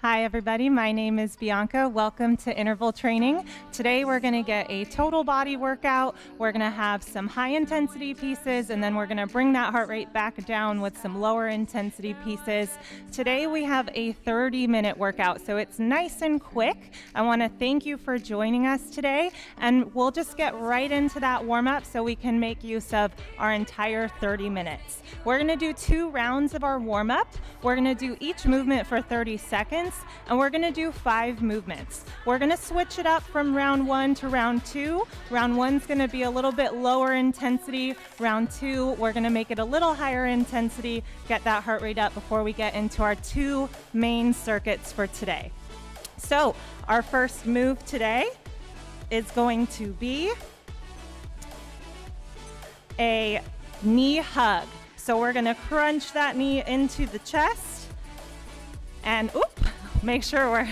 Hi everybody, my name is Bianca. Welcome to interval training. Today we're going to get a total body workout. We're going to have some high intensity pieces and then we're going to bring that heart rate back down with some lower intensity pieces. Today we have a 30-minute workout, so it's nice and quick. I want to thank you for joining us today, and we'll just get right into that warm-up so we can make use of our entire 30 minutes. We're going to do 2 rounds of our warm-up. We're going to do each movement for 30 seconds. And we're going to do 5 movements. We're going to switch it up from round 1 to round 2. Round 1's going to be a little bit lower intensity. Round 2, we're going to make it a little higher intensity, get that heart rate up before we get into our 2 main circuits for today. So our first move today is going to be a knee hug. So we're going to crunch that knee into the chest and make sure we're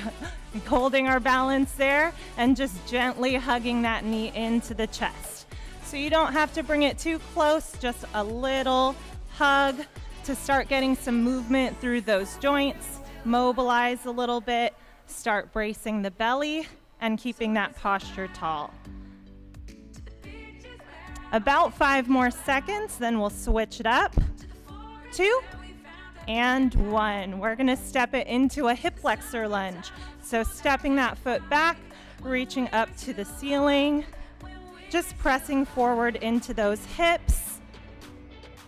holding our balance there and just gently hugging that knee into the chest. So you don't have to bring it too close, just a little hug to start getting some movement through those joints. Mobilize a little bit, start bracing the belly and keeping that posture tall. About 5 more seconds, then we'll switch it up. 2 and 1. We're going to step it into a hip flexor lunge. So stepping that foot back, reaching up to the ceiling, just pressing forward into those hips.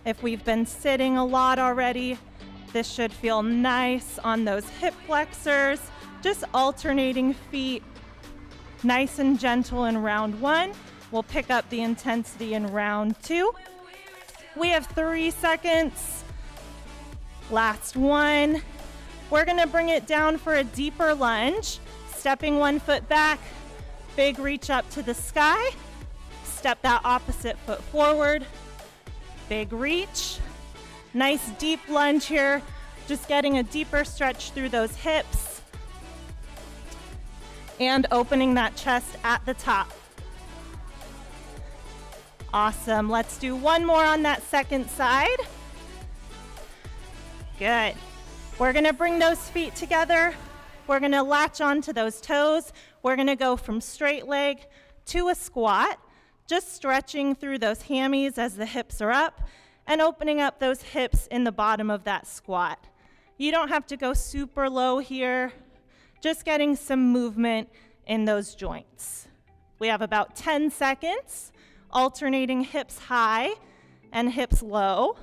If we've been sitting a lot already, this should feel nice on those hip flexors. Just alternating feet, nice and gentle in round 1. We'll pick up the intensity in round 2. We have 3 seconds. Last one. We're going to bring it down for a deeper lunge, stepping 1 foot back, big reach up to the sky, step that opposite foot forward, big reach, nice deep lunge here, just getting a deeper stretch through those hips and opening that chest at the top. Awesome. Let's do 1 more on that second side. Good. We're going to bring those feet together. We're going to latch onto those toes. We're going to go from straight leg to a squat, just stretching through those hammies as the hips are up and opening up those hips in the bottom of that squat. You don't have to go super low here, just getting some movement in those joints. We have about 10 seconds, alternating hips high and hips low.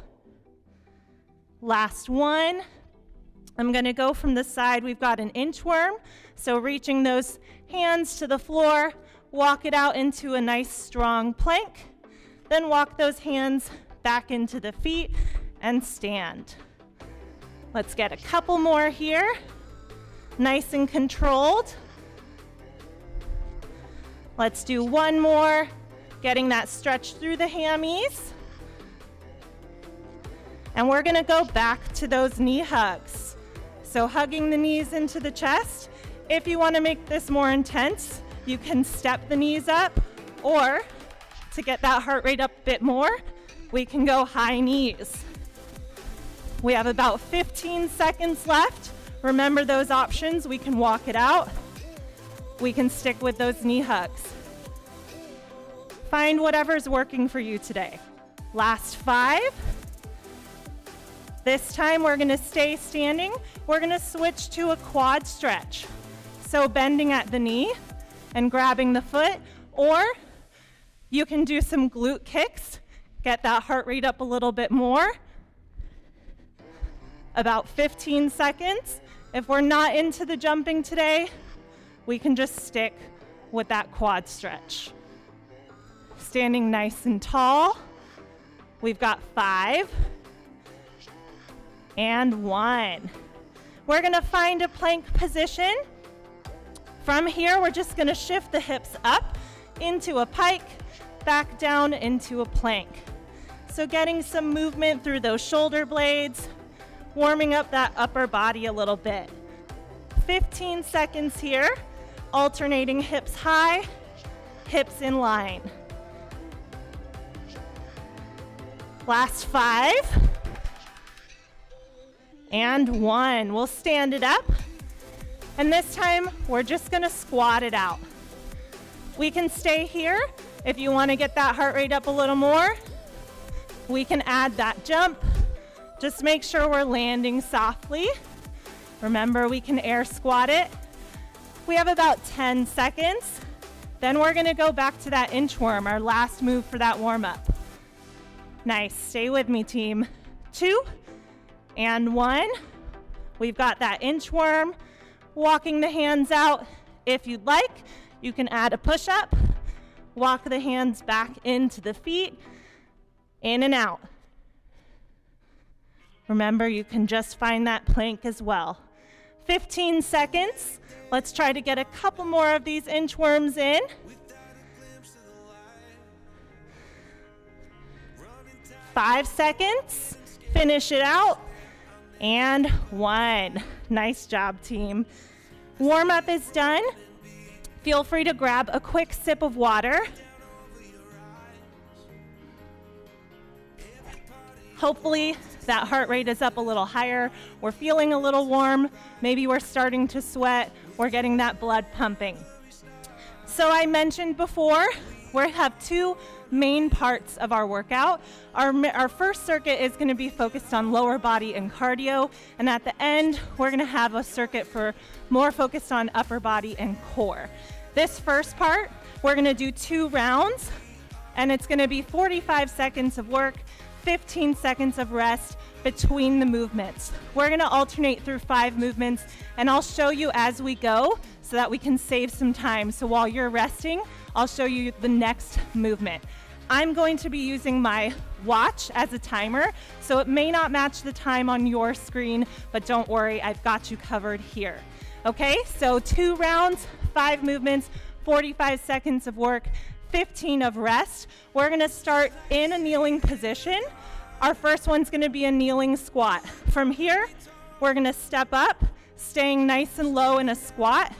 Last one. I'm going to go from the side. We've got an inchworm, so reaching those hands to the floor, walk it out into a nice strong plank, then walk those hands back into the feet and stand. Let's get a couple more here. Nice and controlled. Let's do 1 more, getting that stretch through the hammies. And we're going to go back to those knee hugs. So hugging the knees into the chest. If you want to make this more intense, you can step the knees up, or to get that heart rate up a bit more, we can go high knees. We have about 15 seconds left. Remember those options. We can walk it out. We can stick with those knee hugs. Find whatever's working for you today. Last 5. This time we're going to stay standing. We're going to switch to a quad stretch. So bending at the knee and grabbing the foot, or you can do some glute kicks, get that heart rate up a little bit more. About 15 seconds. If we're not into the jumping today, we can just stick with that quad stretch. Standing nice and tall. We've got 5. And 1. We're going to find a plank position. From here, we're just going to shift the hips up into a pike, back down into a plank. So getting some movement through those shoulder blades, warming up that upper body a little bit. 15 seconds here, alternating hips high, hips in line. Last 5. And 1. We'll stand it up. And this time, we're just gonna squat it out. We can stay here. If you wanna get that heart rate up a little more, we can add that jump. Just make sure we're landing softly. Remember, we can air squat it. We have about 10 seconds. Then we're gonna go back to that inchworm, our last move for that warm up. Nice, stay with me, team. 2 and 1. We've got that inchworm, walking the hands out. If you'd like, you can add a push-up, walk the hands back into the feet, in and out. Remember, you can just find that plank as well. 15 seconds. Let's try to get a couple more of these inchworms in. 5 seconds. Finish it out. And 1. Nice job, team. Warm up is done. Feel free to grab a quick sip of water. Hopefully that heart rate is up a little higher. We're feeling a little warm. Maybe we're starting to sweat. We're getting that blood pumping. So I mentioned before, we have 2 main parts of our workout. Our first circuit is gonna be focused on lower body and cardio. And at the end, we're gonna have a circuit for more focused on upper body and core. This first part, we're gonna do 2 rounds, and it's gonna be 45 seconds of work, 15 seconds of rest between the movements. We're gonna alternate through 5 movements, and I'll show you as we go so that we can save some time. So while you're resting, I'll show you the next movement. I'm going to be using my watch as a timer, so it may not match the time on your screen, but don't worry, I've got you covered here. Okay, so 2 rounds, 5 movements, 45 seconds of work, 15 of rest. We're gonna start in a kneeling position. Our first one's gonna be a kneeling squat. From here, we're gonna step up, staying nice and low in a squat,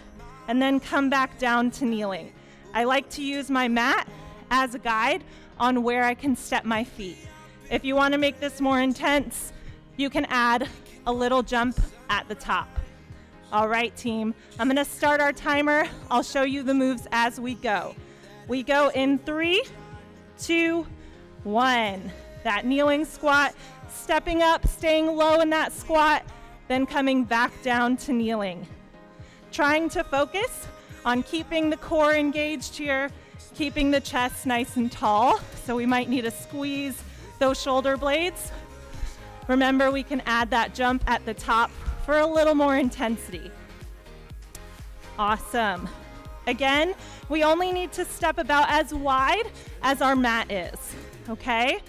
and then come back down to kneeling. I like to use my mat as a guide on where I can step my feet. If you wanna make this more intense, you can add a little jump at the top. All right, team, I'm gonna start our timer. I'll show you the moves as we go. We go in 3, 2, 1. That kneeling squat, stepping up, staying low in that squat, then coming back down to kneeling. Trying to focus on keeping the core engaged here, keeping the chest nice and tall. So we might need to squeeze those shoulder blades. Remember, we can add that jump at the top for a little more intensity. Awesome. Again, we only need to step about as wide as our mat is, okay?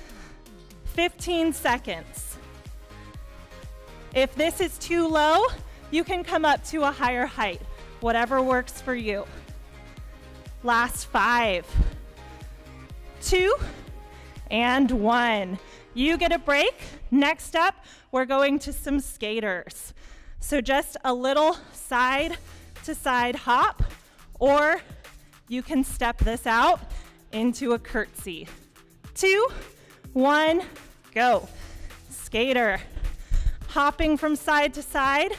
15 seconds. If this is too low, you can come up to a higher height, whatever works for you. Last 5, 2, and 1. You get a break. Next up, we're going to some skaters. So just a little side to side hop, or you can step this out into a curtsy. 2, 1, go. Skater. Hopping from side to side.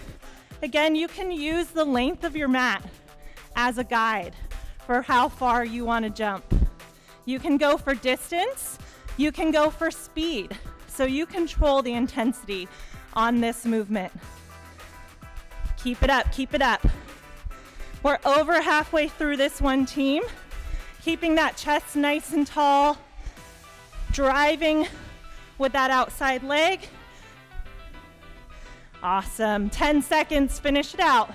Again, you can use the length of your mat as a guide for how far you want to jump. You can go for distance, you can go for speed, so you control the intensity on this movement. Keep it up, keep it up. We're over halfway through this one, team. Keeping that chest nice and tall, driving with that outside leg. Awesome, 10 seconds, finish it out.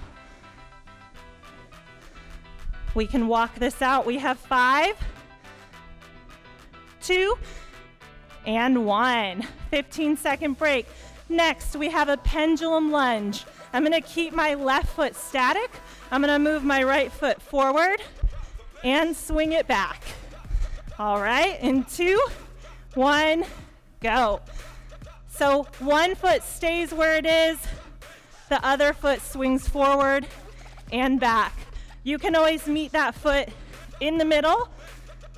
We can walk this out. We have 5, 2, and 1. 15-second break. Next, we have a pendulum lunge. I'm gonna keep my left foot static. I'm gonna move my right foot forward and swing it back. All right, in 2, 1, go. So one foot stays where it is, the other foot swings forward and back. You can always meet that foot in the middle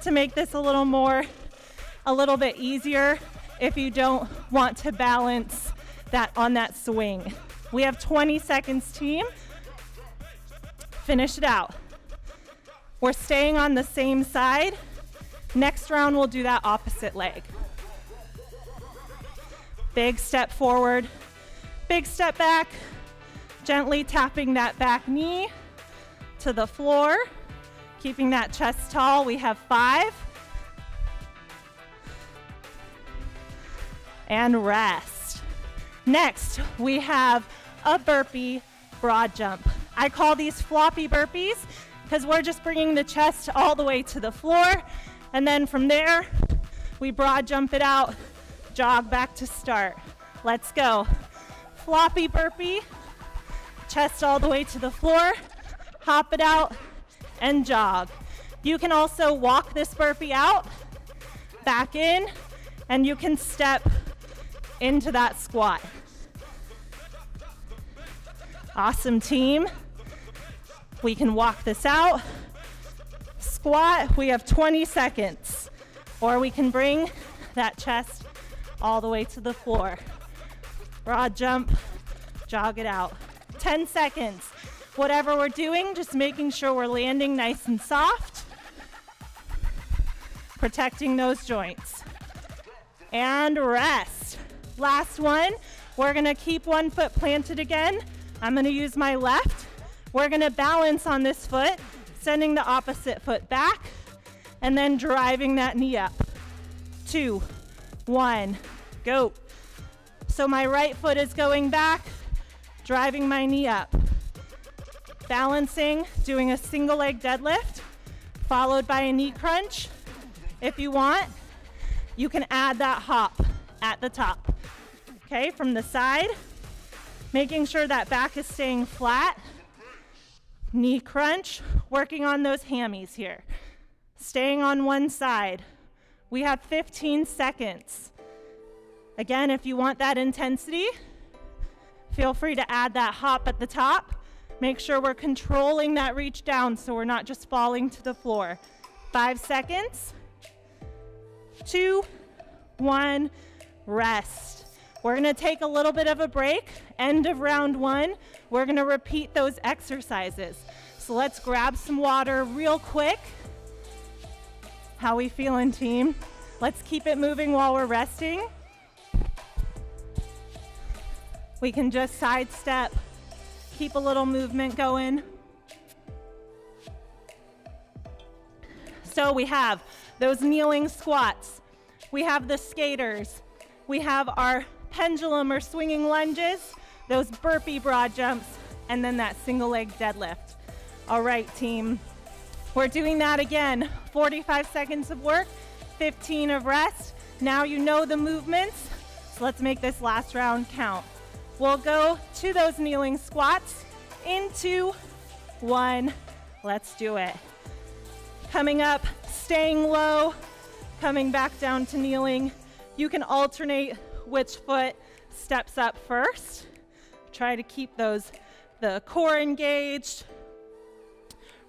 to make this a little bit easier if you don't want to balance that on that swing. We have 20 seconds, team. Finish it out. We're staying on the same side. Next round, we'll do that opposite leg. Big step forward, big step back, gently tapping that back knee to the floor, keeping that chest tall. We have 5. And rest. Next, we have a burpee broad jump. I call these floppy burpees because we're just bringing the chest all the way to the floor, and then from there, we broad jump it out, jog back to start. Let's go. Floppy burpee, chest all the way to the floor, hop it out, and jog. You can also walk this burpee out, back in, and you can step into that squat. Awesome, team. We can walk this out, squat. We have 20 seconds. Or we can bring that chest all the way to the floor. Broad jump, jog it out. 10 seconds. Whatever we're doing, just making sure we're landing nice and soft, protecting those joints. And rest. Last one. We're gonna keep one foot planted again. I'm gonna use my left. We're gonna balance on this foot, sending the opposite foot back, and then driving that knee up. 2, 1, go. So my right foot is going back, driving my knee up. Balancing, doing a single leg deadlift, followed by a knee crunch. If you want, you can add that hop at the top. Okay, from the side, making sure that back is staying flat. Knee crunch, working on those hammies here. Staying on one side. We have 15 seconds. Again, if you want that intensity, feel free to add that hop at the top. Make sure we're controlling that reach down so we're not just falling to the floor. 5 seconds. 2, 1, rest. We're gonna take a little bit of a break. End of round 1. We're gonna repeat those exercises. So let's grab some water real quick. How we feeling, team? Let's keep it moving while we're resting. We can just sidestep, keep a little movement going. So we have those kneeling squats. We have the skaters. We have our pendulum or swinging lunges, those burpee broad jumps, and then that single leg deadlift. All right, team. We're doing that again. 45 seconds of work, 15 of rest. Now you know the movements, so let's make this last round count. We'll go to those kneeling squats. In 2, 1, let's do it. Coming up, staying low, coming back down to kneeling. You can alternate which foot steps up first. Try to keep the core engaged.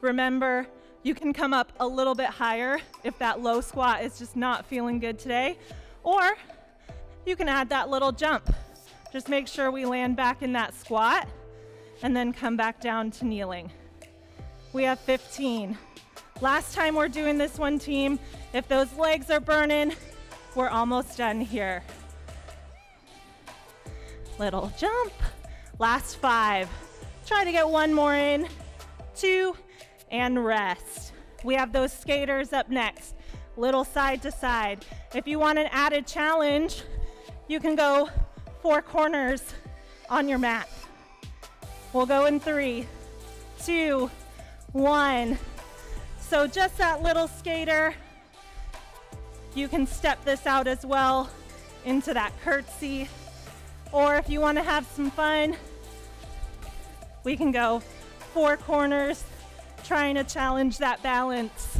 Remember, you can come up a little bit higher if that low squat is just not feeling good today, or you can add that little jump. Just make sure we land back in that squat and then come back down to kneeling. We have 15. Last time we're doing this one, team. If those legs are burning, we're almost done here. Little jump. Last 5. Try to get one more in. 2, and rest. We have those skaters up next. Little side to side. If you want an added challenge, you can go 4 corners on your mat. We'll go in 3, 2, 1. So just that little skater. You can step this out as well into that curtsy. Or if you want to have some fun, we can go 4 corners, trying to challenge that balance.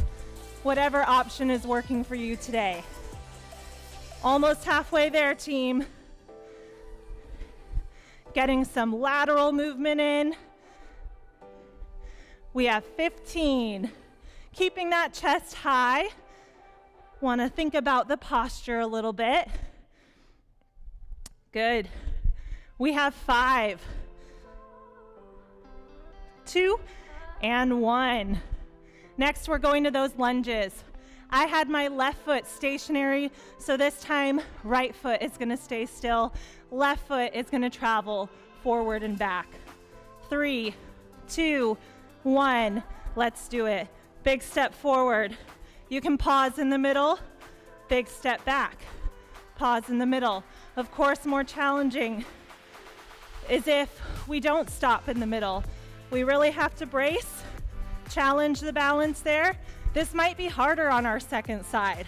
Whatever option is working for you today. Almost halfway there, team. Getting some lateral movement in. We have 15. Keeping that chest high. Want to think about the posture a little bit. Good. We have 5, 2, and 1. Next, we're going to those lunges. I had my left foot stationary, so this time, right foot is gonna stay still. Left foot is gonna travel forward and back. 3, 2, 1, let's do it. Big step forward. You can pause in the middle, big step back. Pause in the middle. Of course, more challenging is if we don't stop in the middle. We really have to brace, challenge the balance there. This might be harder on our second side.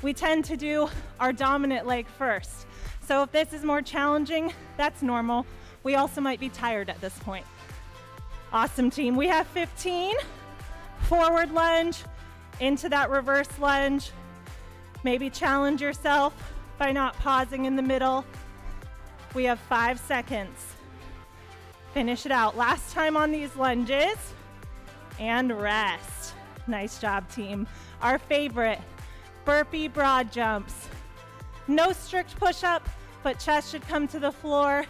We tend to do our dominant leg first. So if this is more challenging, that's normal. We also might be tired at this point. Awesome, team. We have 15. Forward lunge into that reverse lunge. Maybe challenge yourself by not pausing in the middle. We have 5 seconds. Finish it out. Last time on these lunges. And rest. Nice job, team. Our favorite, burpee broad jumps. No strict push-up, but chest should come to the floor.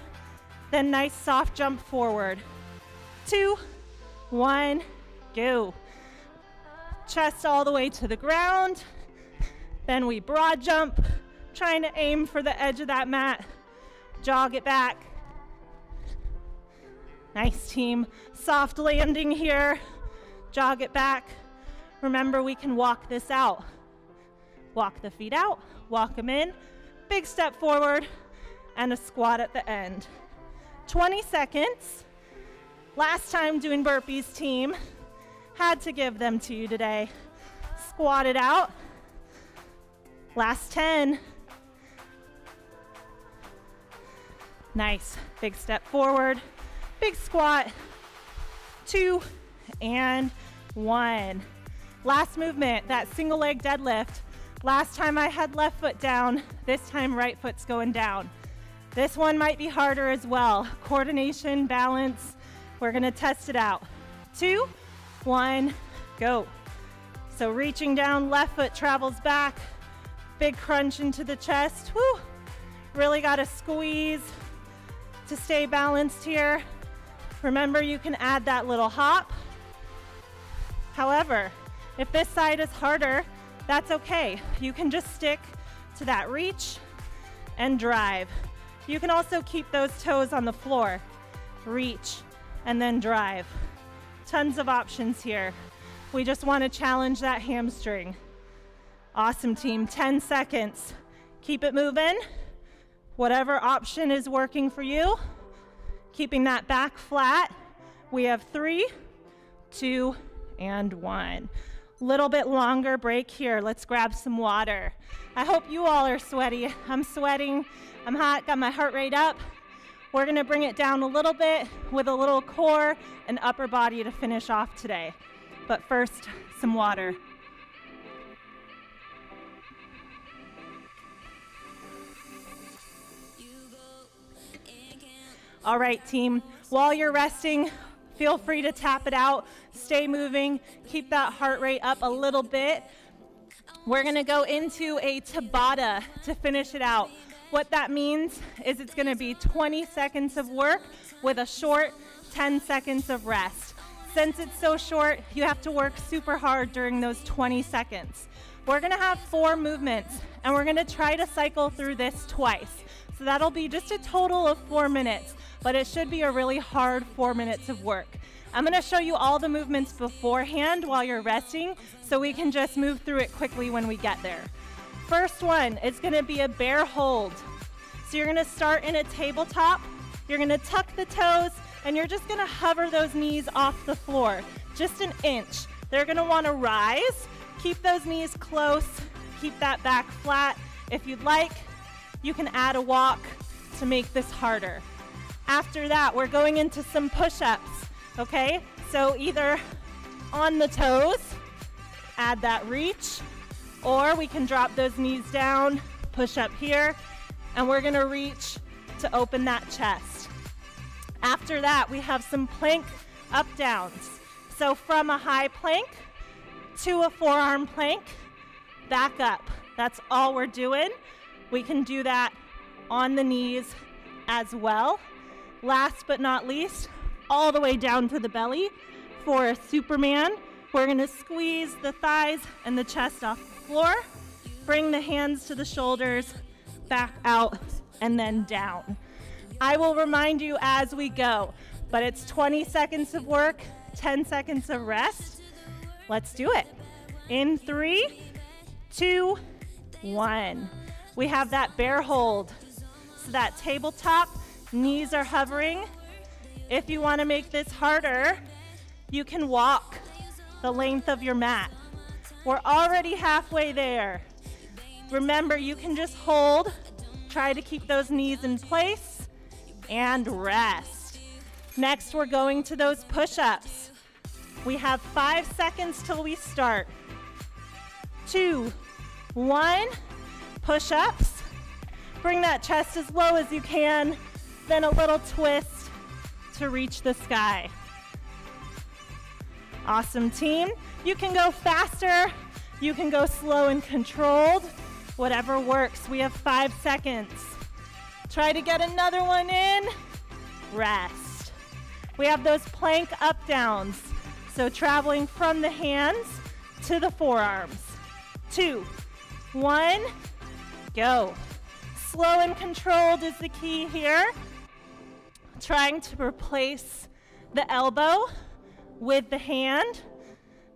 Then nice soft jump forward. 2, 1, go. Chest all the way to the ground. Then we broad jump, trying to aim for the edge of that mat. Jog it back. Nice, team. Soft landing here. Jog it back. Remember, we can walk this out. Walk the feet out, walk them in, big step forward, and a squat at the end. 20 seconds. Last time doing burpees, team. Had to give them to you today. Squat it out. Last 10. Nice. Big step forward, big squat. 2 and 1. Last movement, that single leg deadlift. Last time I had left foot down, this time right foot's going down. This one might be harder as well. Coordination, balance, we're gonna test it out. 2, 1, go. So reaching down, left foot travels back, big crunch into the chest. Woo. Really gotta squeeze to stay balanced here. Remember, you can add that little hop. However, if this side is harder, that's okay. You can just stick to that reach and drive. You can also keep those toes on the floor. Reach and then drive. Tons of options here. We just want to challenge that hamstring. Awesome, team. 10 seconds. Keep it moving. Whatever option is working for you. Keeping that back flat. We have 3, 2, and 1. Little bit longer break here. Let's grab some water. I hope you all are sweaty. I'm sweating. I'm hot, got my heart rate up. We're gonna bring it down a little bit with a little core and upper body to finish off today. But first, some water. All right, team. While you're resting, feel free to tap it out, stay moving, keep that heart rate up a little bit. We're gonna go into a Tabata to finish it out. What that means is it's gonna be 20 seconds of work with a short 10 seconds of rest. Since it's so short, you have to work super hard during those 20 seconds. We're gonna have 4 movements, and we're gonna try to cycle through this twice. So that'll be just a total of 4 minutes. But it should be a really hard 4 minutes of work. I'm gonna show you all the movements beforehand while you're resting, so we can just move through it quickly when we get there. First one is gonna be a bear hold. So you're gonna start in a tabletop, you're gonna tuck the toes, and you're just gonna hover those knees off the floor, just an inch. They're gonna wanna rise, keep those knees close, keep that back flat. If you'd like, you can add a walk to make this harder. After that, we're going into some push-ups, okay? So either on the toes, add that reach, or we can drop those knees down, push up here, and we're gonna reach to open that chest. After that, we have some plank up-downs. So from a high plank to a forearm plank, back up. That's all we're doing. We can do that on the knees as well. Last but not least, all the way down to the belly for a Superman. We're gonna squeeze the thighs and the chest off the floor. Bring the hands to the shoulders, back out, and then down. I will remind you as we go, but it's 20 seconds of work, 10 seconds of rest. Let's do it. In 3, 2, 1. We have that bear hold. So that tabletop, knees are hovering. If you want to make this harder, you can walk the length of your mat. We're already halfway there. Remember, you can just hold, try to keep those knees in place, and rest. Next, we're going to those push-ups. We have 5 seconds till we start. 2, 1, push-ups. Bring that chest as low as you can, then a little twist to reach the sky. Awesome, team. You can go faster, you can go slow and controlled, whatever works. We have 5 seconds. Try to get another one in, rest. We have those plank up downs, so traveling from the hands to the forearms. 2, 1, go. Slow and controlled is the key here. Trying to replace the elbow with the hand,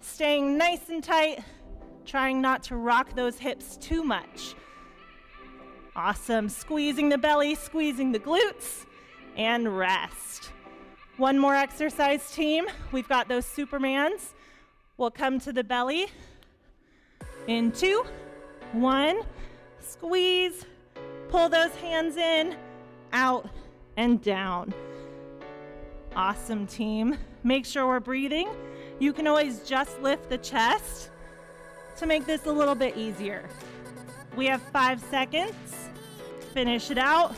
staying nice and tight, trying not to rock those hips too much. Awesome, squeezing the belly, squeezing the glutes, and rest. One more exercise, team. We've got those Supermans. We'll come to the belly. In 2, 1, squeeze, pull those hands in, out, and down. Awesome, team. Make sure we're breathing. You can always just lift the chest to make this a little bit easier. We have 5 seconds. Finish it out.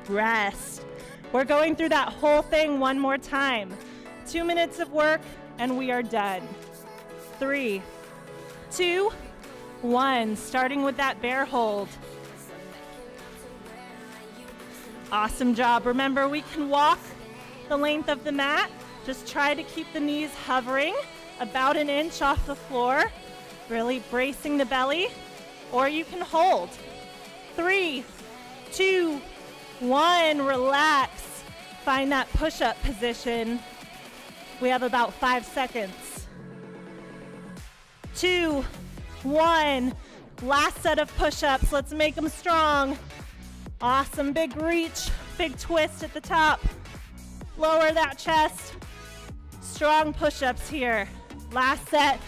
Rest. We're going through that whole thing one more time. 2 minutes of work, and we are done. 3, 2, 1. Starting with that bear hold. Awesome job. Remember, we can walk the length of the mat. Just try to keep the knees hovering about an inch off the floor, really bracing the belly, or you can hold. 3, 2, 1, relax. Find that push-up position. We have about 5 seconds. 2, 1, last set of push-ups. Let's make them strong. Awesome, big reach, big twist at the top. Lower that chest. Strong push-ups here. Last set.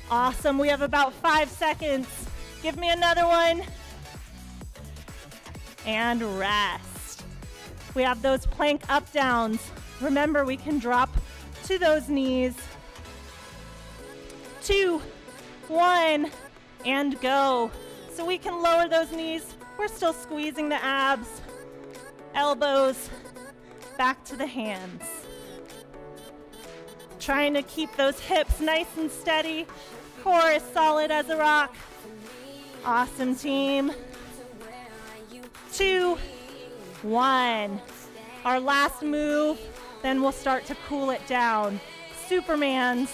Awesome, we have about 5 seconds. Give me another one. And rest. We have those plank up downs. Remember, we can drop to those knees. 2, 1, and go. So we can lower those knees. We're still squeezing the abs, elbows, back to the hands. Trying to keep those hips nice and steady, core as solid as a rock. Awesome, team. 2, 1. Our last move, then we'll start to cool it down. Supermans.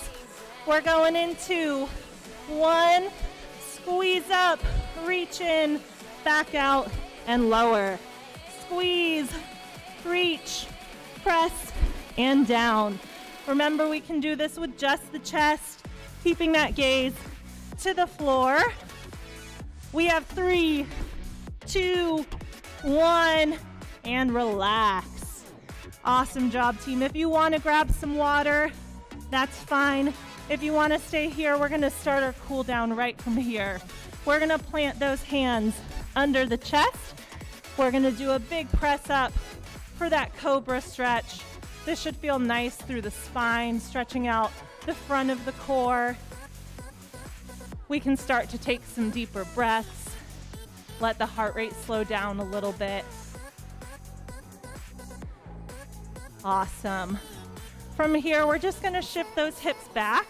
We're going in 2, 1. Squeeze up, reach in, back out, and lower. Squeeze, reach, press, and down. Remember, we can do this with just the chest, keeping that gaze to the floor. We have 3, 2, 1, and relax. Awesome job, team. If you want to grab some water, that's fine. If you want to stay here, we're going to start our cool down right from here. We're going to plant those hands under the chest. We're going to do a big press up for that Cobra Stretch. This should feel nice through the spine, stretching out the front of the core. We can start to take some deeper breaths. Let the heart rate slow down a little bit. Awesome. From here, we're just going to shift those hips back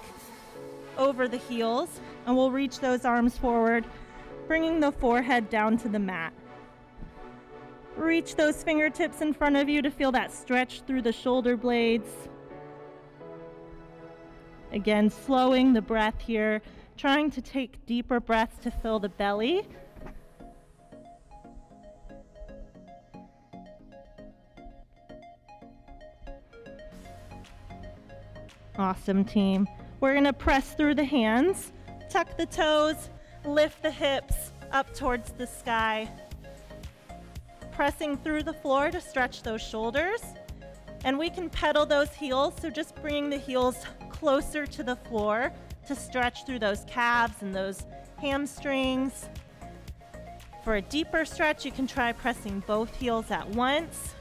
over the heels, and we'll reach those arms forward, bringing the forehead down to the mat. Reach those fingertips in front of you to feel that stretch through the shoulder blades. Again, slowing the breath here, trying to take deeper breaths to fill the belly. Awesome, team. We're gonna press through the hands, tuck the toes, lift the hips up towards the sky. Pressing through the floor to stretch those shoulders. And we can pedal those heels, so just bringing the heels closer to the floor to stretch through those calves and those hamstrings. For a deeper stretch, you can try pressing both heels at once,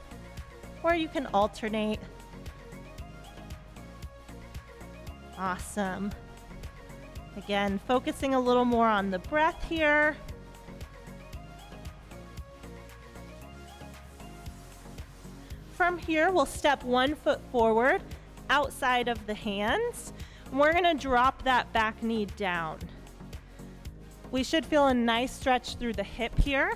or you can alternate. Awesome. Again, focusing a little more on the breath here. From here, we'll step 1 foot forward outside of the hands. And we're gonna drop that back knee down. We should feel a nice stretch through the hip here.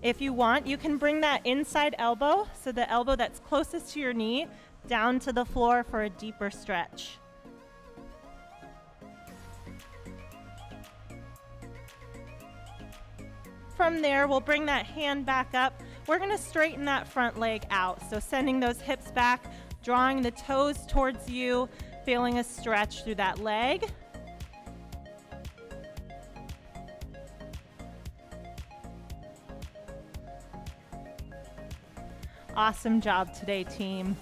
If you want, you can bring that inside elbow, so the elbow that's closest to your knee, down to the floor for a deeper stretch. From there, we'll bring that hand back up. We're gonna straighten that front leg out. So sending those hips back, drawing the toes towards you, feeling a stretch through that leg. Awesome job today, team.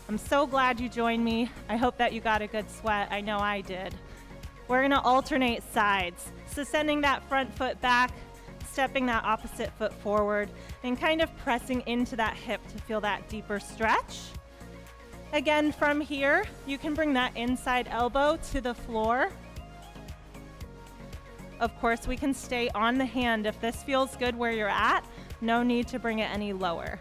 I'm so glad you joined me. I hope that you got a good sweat. I know I did. We're gonna alternate sides. So sending that front foot back, stepping that opposite foot forward, and kind of pressing into that hip to feel that deeper stretch. Again, from here, you can bring that inside elbow to the floor. Of course, we can stay on the hand. If this feels good where you're at, no need to bring it any lower.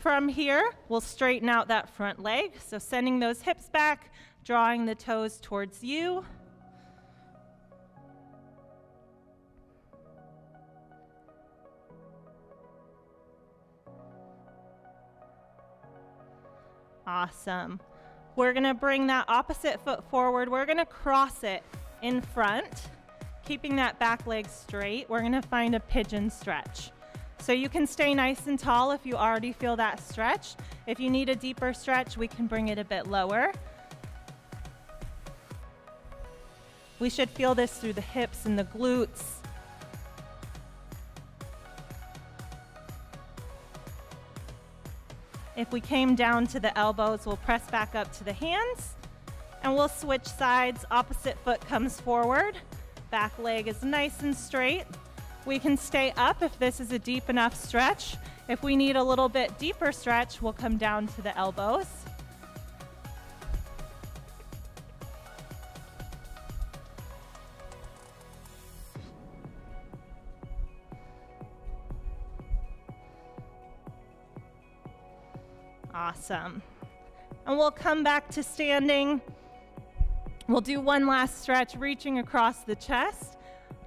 From here, we'll straighten out that front leg. So sending those hips back, drawing the toes towards you. Awesome. We're gonna bring that opposite foot forward. We're gonna cross it in front, keeping that back leg straight. We're gonna find a pigeon stretch. So you can stay nice and tall if you already feel that stretch. If you need a deeper stretch, we can bring it a bit lower. We should feel this through the hips and the glutes. If we came down to the elbows, we'll press back up to the hands, and we'll switch sides. Opposite foot comes forward. Back leg is nice and straight. We can stay up if this is a deep enough stretch. If we need a little bit deeper stretch, we'll come down to the elbows. Awesome. And we'll come back to standing. We'll do one last stretch, reaching across the chest.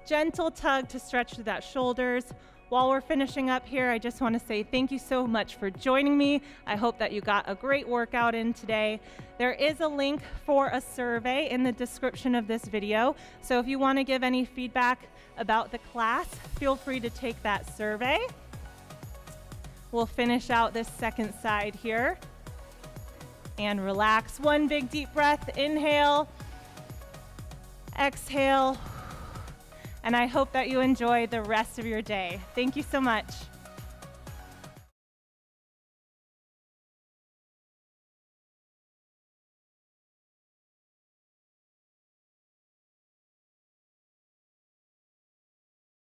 Gentle tug to stretch through that shoulders. While we're finishing up here, I just want to say thank you so much for joining me. I hope that you got a great workout in today. There is a link for a survey in the description of this video. So if you want to give any feedback about the class, feel free to take that survey. We'll finish out this second side here and relax. One big deep breath, inhale, exhale, and I hope that you enjoy the rest of your day. Thank you so much.